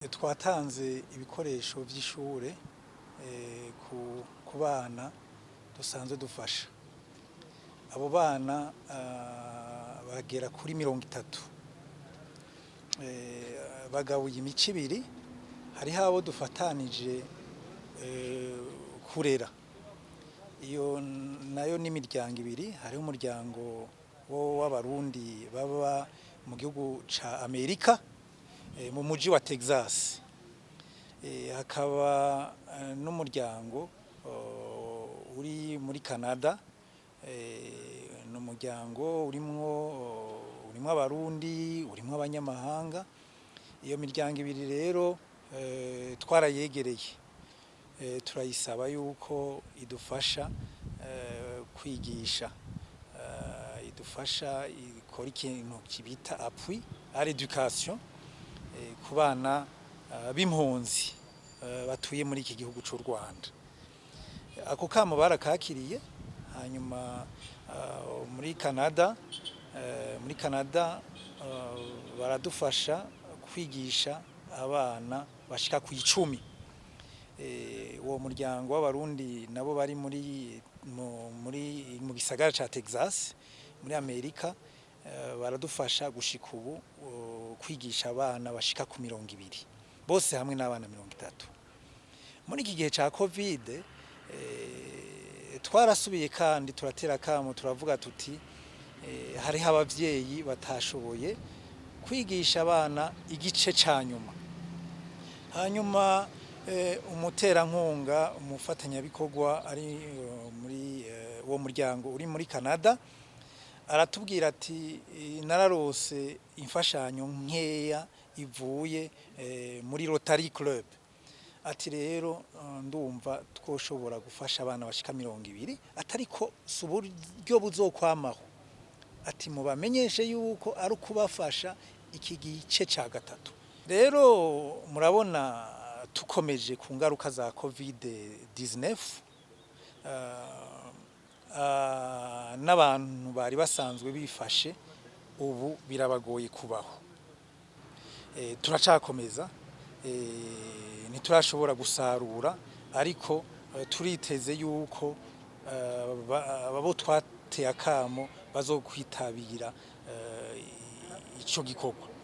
Twatanze ibikoresho vy'ishure ku bana dusanzwe dufasha. Abo bana bagera kuri 30. Bagabuye imico ibiri, hariho abo dufatanije kurera. Iyo nayo n'imiryango ibiri, hariho umuryango w'abarundi baba mu gihugu ca Amerika, mu muji wa Texas. Hakaba n'umuryango uri muri Canada, n'umuryango urimwo abarundi, urimwo abanyamahanga. Iyo miryango ibiri rero twarayegereye, turayisaba yuko idufasha kwigisha, idufasha ikora ikintu kibita appui à l'éducation ku bana b'impunzi batuye muri iki gihugu c'u Rwanda. Ako kamo barakakiriye, hanyuma muri Canada baradufasha kwigisha abana bashika ku 10. Uwo muryango w'abarundi nabo bari mu gisagara ca Texas muri Amerika, baradufasha gushika ubu kwigisha abana bashika ku 20, bose hamwe n'abana 30. Muri iki gihe ca Covid twarasubiye kandi turatera kamo, turavuga tuti hariho abavyeyi batashoboye kwigisha abana igice ca nyuma. Hanyuma umuterankunga, umufatanyabikorwa ari muri uwo muryango uri muri Canada aratubwira ati nararose imfashanyo nkeya ivuye muri Rotary Club. Ati rero ndumva twoshobora gufasha abana bashika 20, atariko suburyo buzokwamaho. Ati mubamenyeshe yuko ari kubafasha iki gice ca gatatu. Rero murabona tukomeje ku ngaruka za Covid-19, n'abantu bari basanzwe bifashe ubu birabagoye kubaho. Turacakomeza, ntiturashobora gusarura, ariko turiteze yuko abo twateye akamo bazokwitabira ico gikorwa.